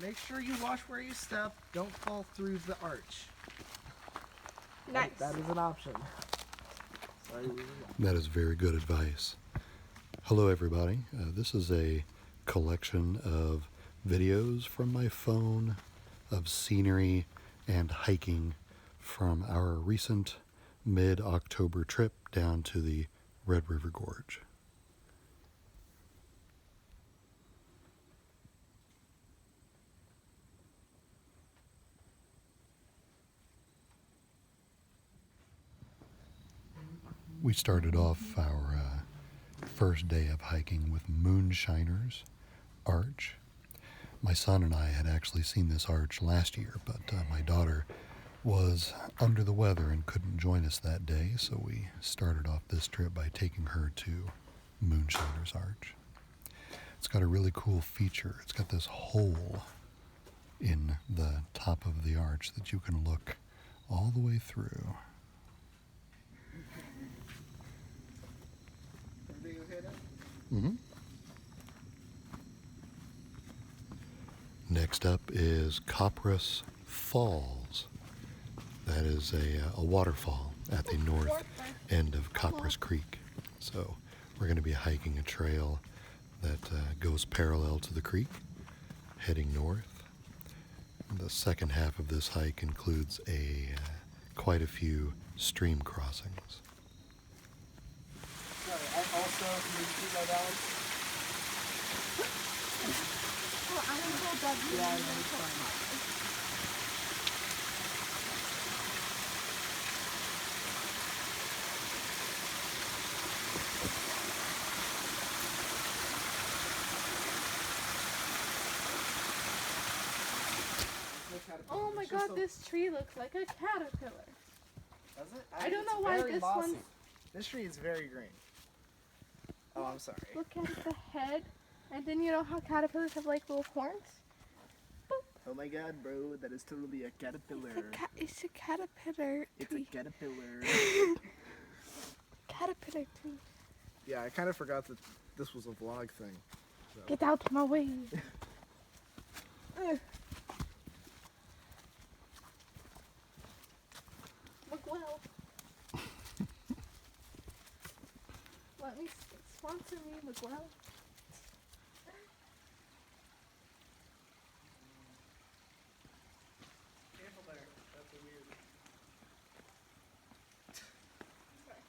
Make sure you watch where you step. Don't fall through the arch. Nice. That is an option. Sorry, that is very good advice. Hello, everybody. This is a collection of videos from my phone of scenery and hiking from our recent mid-October trip down to the Red River Gorge. We started off our first day of hiking with Moonshiner's Arch. My son and I had actually seen this arch last year, but my daughter was under the weather and couldn't join us that day, so we started off this trip by taking her to Moonshiner's Arch. It's got a really cool feature. It's got this hole in the top of the arch that you can look all the way through. Everything okay there? Mm-hmm. Next up is Copperas Falls. That is a waterfall at the north end of Copperas Creek. So we're going to be hiking a trail that goes parallel to the creek, heading north. The second half of this hike includes quite a few stream crossings. Sorry, I also need to go down. Oh, I don't know about you. Yeah, no, it's fine. Oh my god, this tree looks like a caterpillar. Does it? I don't it's know why very this mossy. one's... This tree is very green. Oh, I'm sorry. Look at the head. And then you know how caterpillars have like little horns? Boop. Oh my god, bro, that is totally a caterpillar. It's a caterpillar It's a tree. caterpillar. Caterpillar tree. Yeah, I kind of forgot that this was a vlog thing. So. Get out of my way. Miguel. Let me sponsor me, Miguel. Careful there. That's a weird.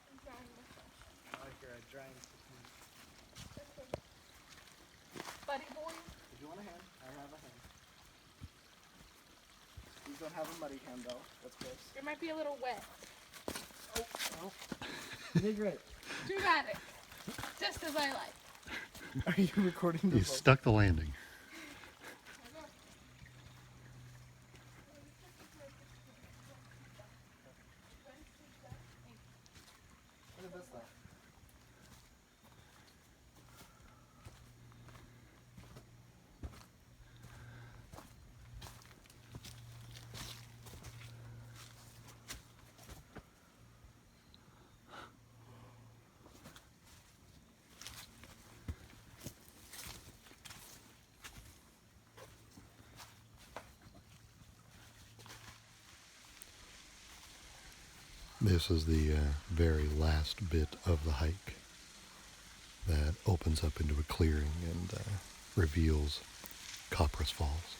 I'm drying my brush. I like your drying technique. Okay. Buddy boy. Did you want a hand? I have a hand. These don't have a muddy hand though. That's gross. It might be a little wet. Oh. You did great. Dramatic. Just as I like. Are you recording You this? stuck the landing. Look at this stuff. This is the very last bit of the hike that opens up into a clearing and reveals Copperas Falls.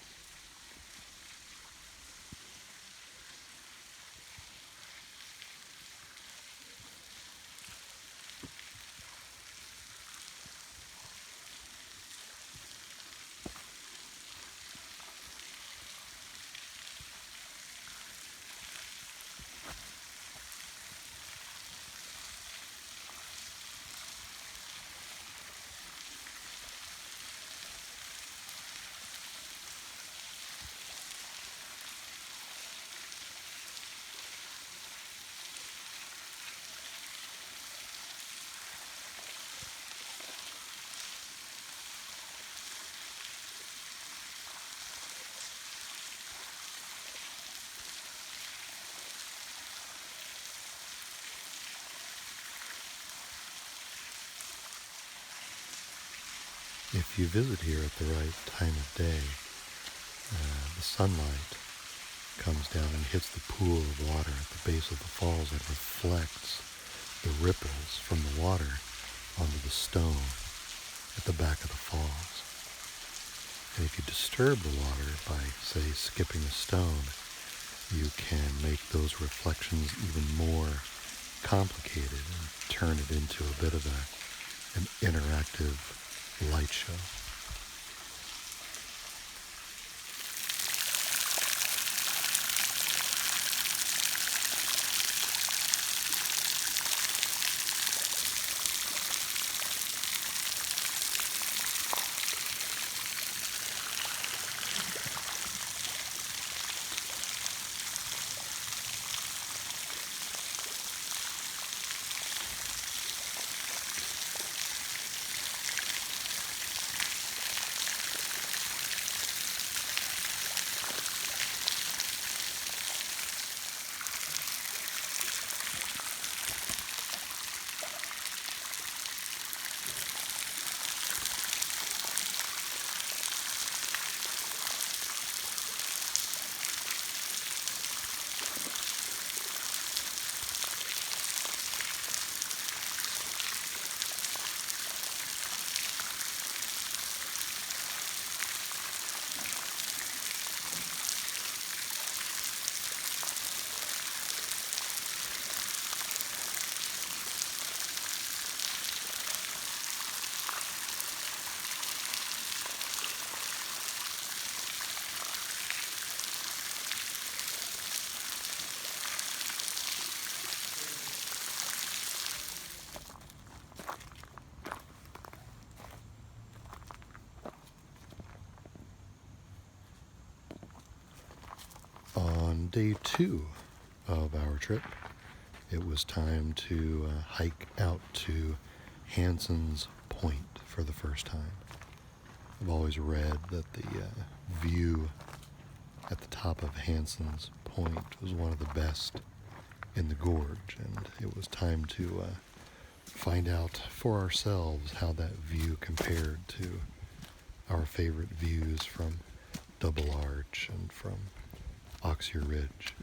If you visit here at the right time of day, the sunlight comes down and hits the pool of water at the base of the falls, it reflects the ripples from the water onto the stone at the back of the falls. And if you disturb the water by, say, skipping a stone, you can make those reflections even more complicated and turn it into a bit of an interactive light show. On day 2 of our trip, it was time to hike out to Hanson's Point for the first time. I've always read that the view at the top of Hanson's Point was one of the best in the gorge, and it was time to find out for ourselves how that view compared to our favorite views from Double Arch and from Auxier Ridge.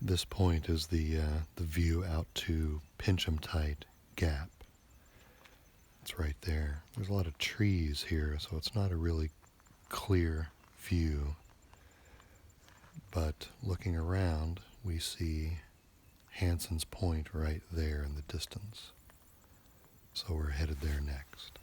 This point is the view out to Pincham-Tight Gap. It's right there. There's a lot of trees here, so it's not a really clear view. But looking around, we see Hanson's Point right there in the distance. So we're headed there next.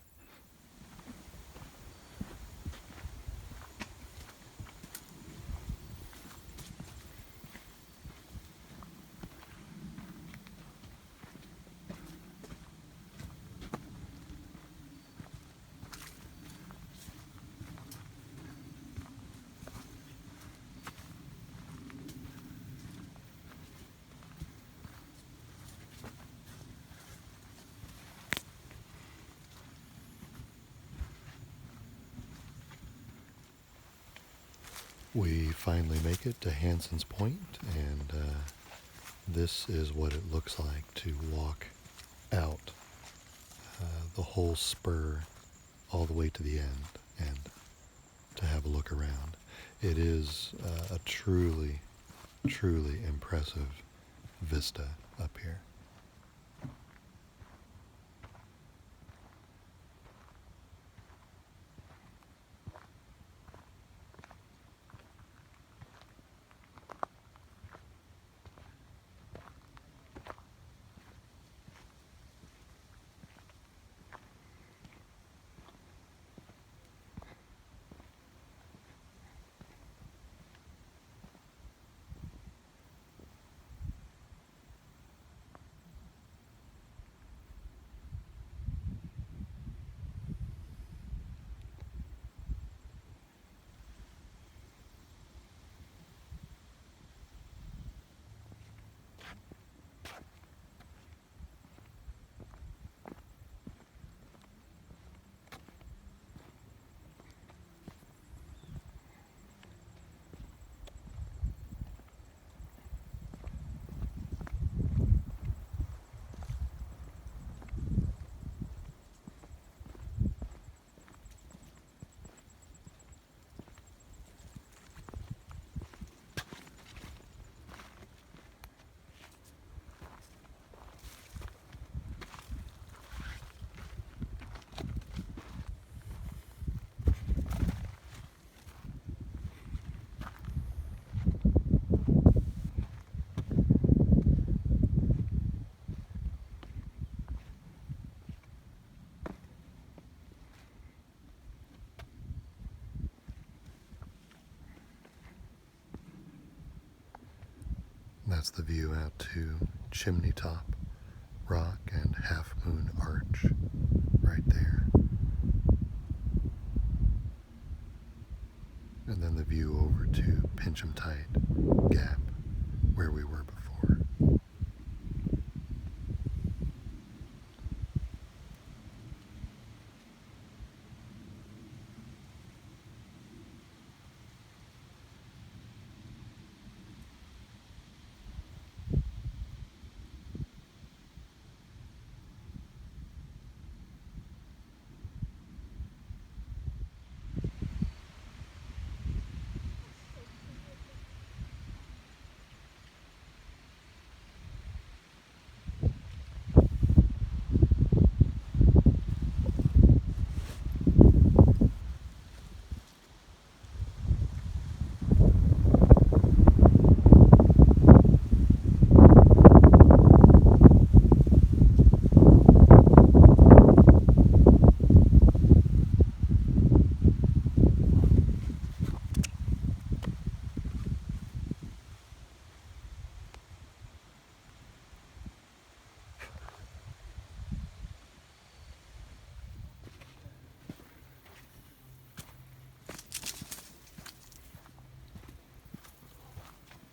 We finally make it to Hanson's Point, and this is what it looks like to walk out the whole spur all the way to the end and to have a look around. It is a truly, truly impressive vista up here. That's the view out to Chimney Top Rock and Half Moon Arch right there. And then the view over to Pincham Tide Gap, where we were before.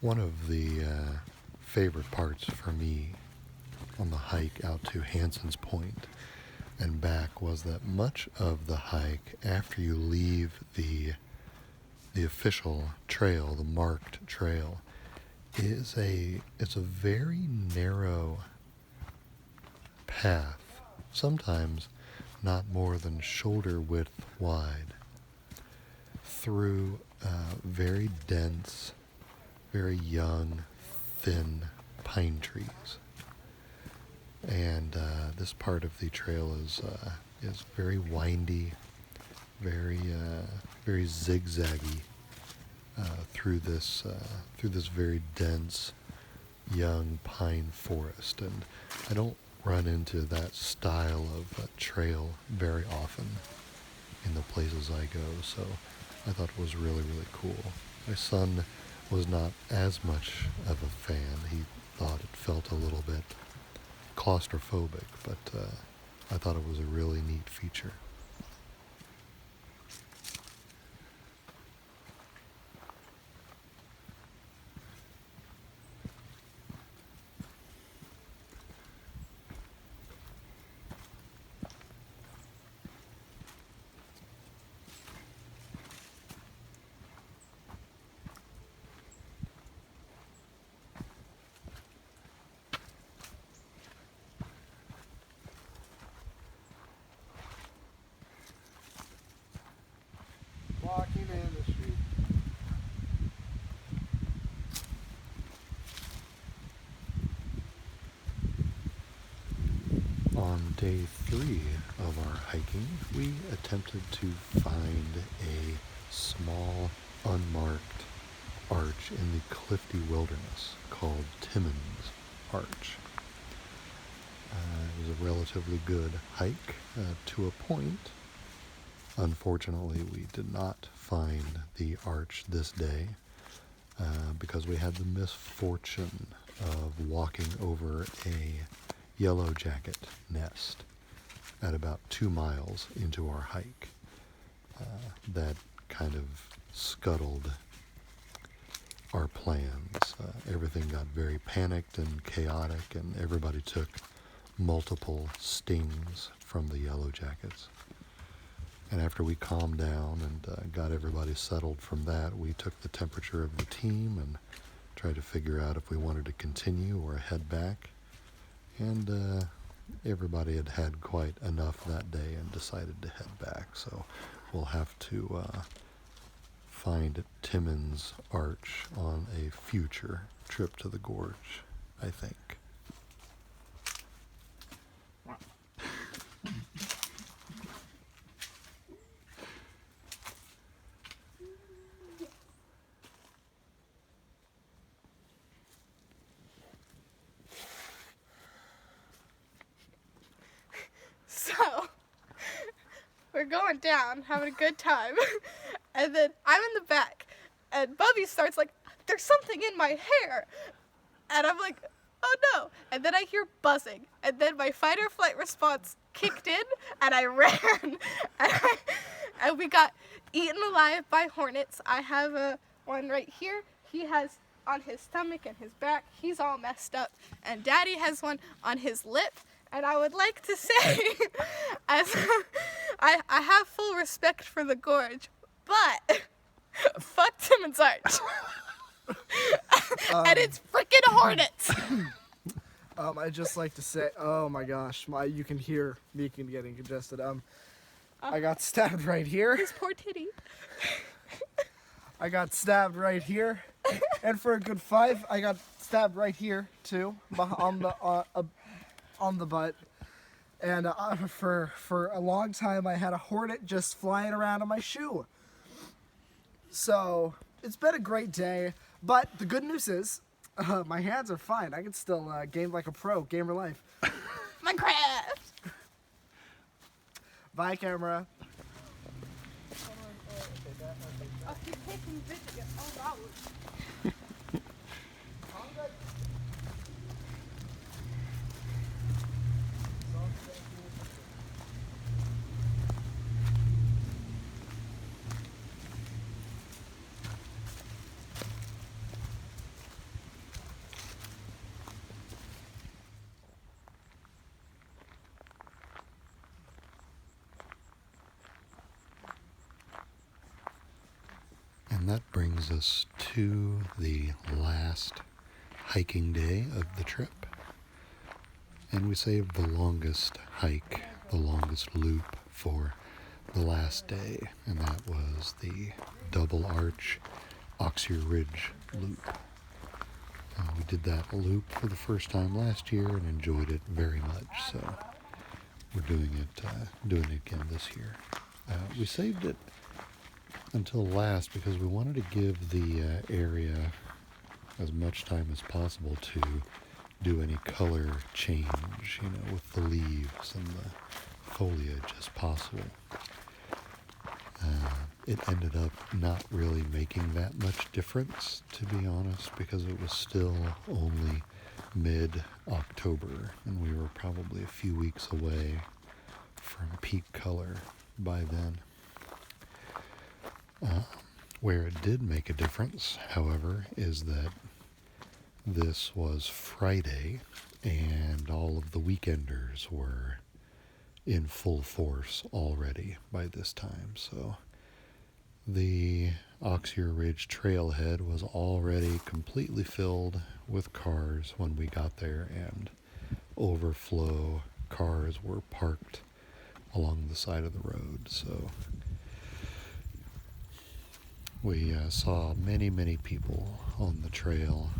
One of the favorite parts for me on the hike out to Hanson's Point and back was that much of the hike, after you leave the official trail, the marked trail, it's a very narrow path, sometimes not more than shoulder width wide, through very dense, very young, thin pine trees. And this part of the trail is very windy, very zigzaggy through this very dense young pine forest. And I don't run into that style of trail very often in the places I go, so I thought it was really, really cool. My son was not as much of a fan. He thought it felt a little bit claustrophobic, but I thought it was a really neat feature. Walking in the street. On day 3 of our hiking, we attempted to find a small, unmarked arch in the cliffy wilderness called Timmons Arch. It was a relatively good hike to a point. Unfortunately, we did not find the arch this day because we had the misfortune of walking over a yellow jacket nest at about 2 miles into our hike. That kind of scuttled our plans. Everything got very panicked and chaotic, and everybody took multiple stings from the yellow jackets. And after we calmed down and got everybody settled from that, we took the temperature of the team and tried to figure out if we wanted to continue or head back. And everybody had had quite enough that day and decided to head back. So we'll have to find Timmons Arch on a future trip to the gorge, I think. So, we're going down, having a good time, and then I'm in the back, and Bubby starts like, there's something in my hair, And I'm like, oh no. And then I hear buzzing. And then my fight or flight response kicked in, and I ran. And we got eaten alive by hornets. I have one right here. He has on his stomach and his back. He's all messed up. And Daddy has one on his lip. And I would like to say, as I have full respect for the gorge, but fuck Timmons Arch. And it's freaking hornets. I'd just like to say, oh my gosh, you can hear me getting congested. I got stabbed right here. His poor titty. I got stabbed right here, and for a good 5, I got stabbed right here too, on the butt. And for a long time, I had a hornet just flying around on my shoe. So it's been a great day, but the good news is, my hands are fine. I can still game like a pro, gamer life. Minecraft. Bye, camera. Oh, he's taking video. Oh, wow. And that brings us to the last hiking day of the trip. And we saved the longest hike, the longest loop for the last day, and that was the Double Arch Auxier Ridge loop. We did that loop for the first time last year and enjoyed it very much, so we're doing it again this year. We saved it until last because we wanted to give the area as much time as possible to do any color change, with the leaves and the foliage as possible. It ended up not really making that much difference, to be honest, because it was still only mid-October, and we were probably a few weeks away from peak color by then. Where it did make a difference, however, is that this was Friday, and all of the weekenders were in full force already by this time, so the Auxier Ridge trailhead was already completely filled with cars when we got there, and overflow cars were parked along the side of the road. So we saw many, many people on the trail,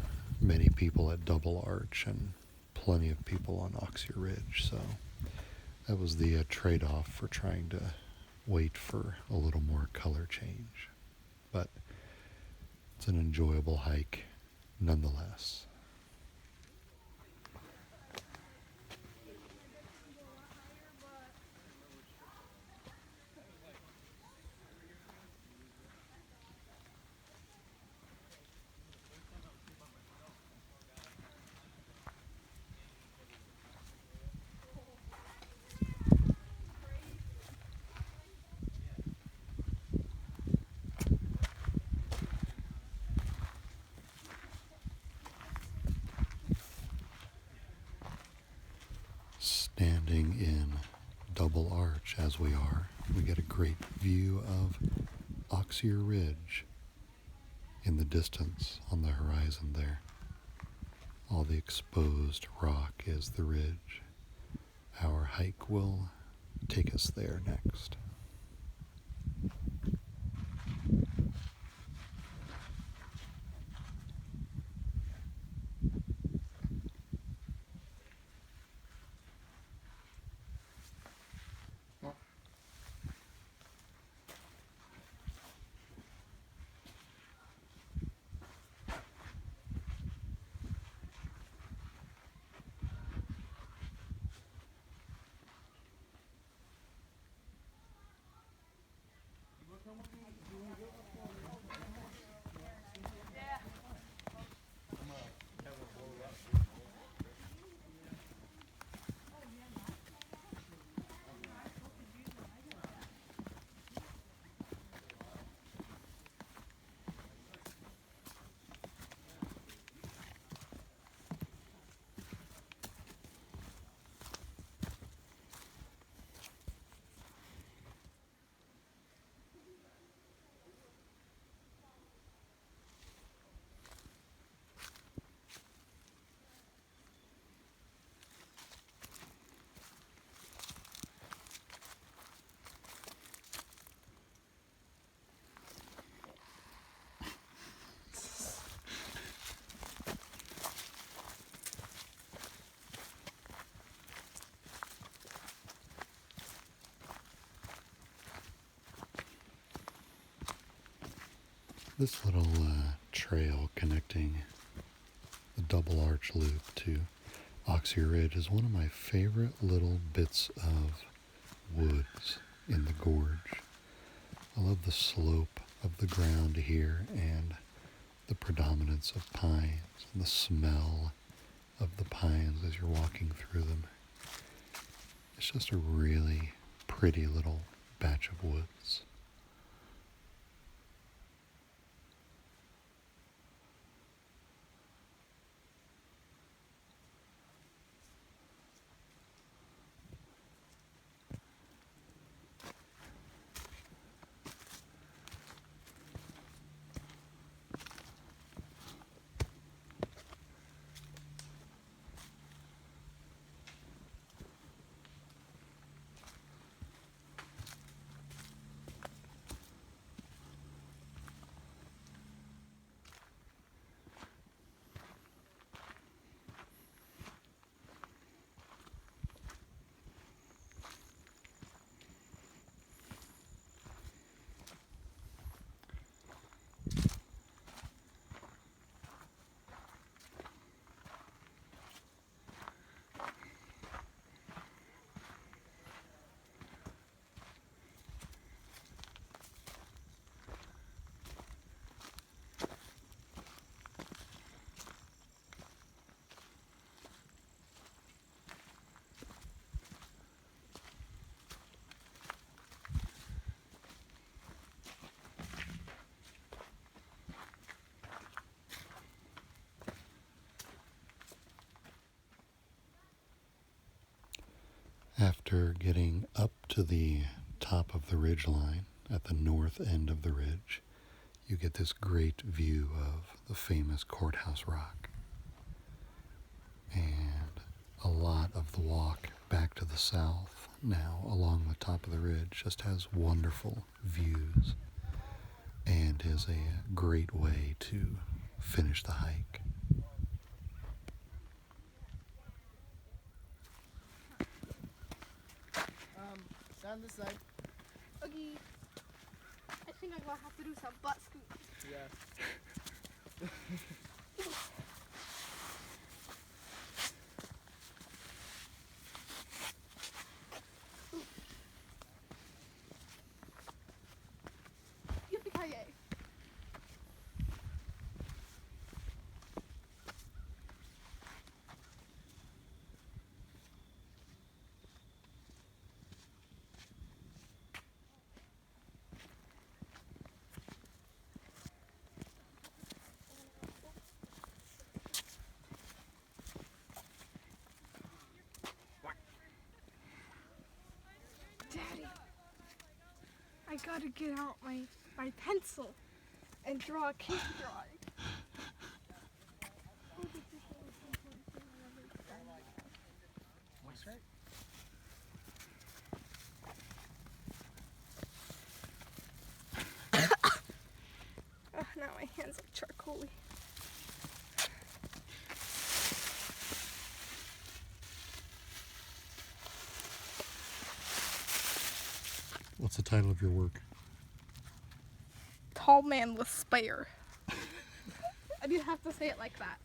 many people at Double Arch, and plenty of people on Auxier Ridge. So that was the trade-off for trying to wait for a little more color change. But it's an enjoyable hike nonetheless. Standing in Double Arch as we are, we get a great view of Auxier Ridge in the distance on the horizon there. All the exposed rock is the ridge. Our hike will take us there next. This little trail connecting the double arch loop to Auxier Ridge is one of my favorite little bits of woods in the gorge. I love the slope of the ground here and the predominance of pines and the smell of the pines as you're walking through them. It's just a really pretty little batch of woods. After getting up to the top of the ridge line at the north end of the ridge, you get this great view of the famous Courthouse Rock. And a lot of the walk back to the south now along the top of the ridge just has wonderful views and is a great way to finish the hike. Down this side. Okay. I think I'm gonna have to do some butt scoots. Yeah. Yippee-ki-yay. Daddy, I gotta get out my pencil and draw a cave drawing. What's right? Oh, now my hands are charcoaly. What's the title of your work? Tall man with spare. I didn't have to say it like that.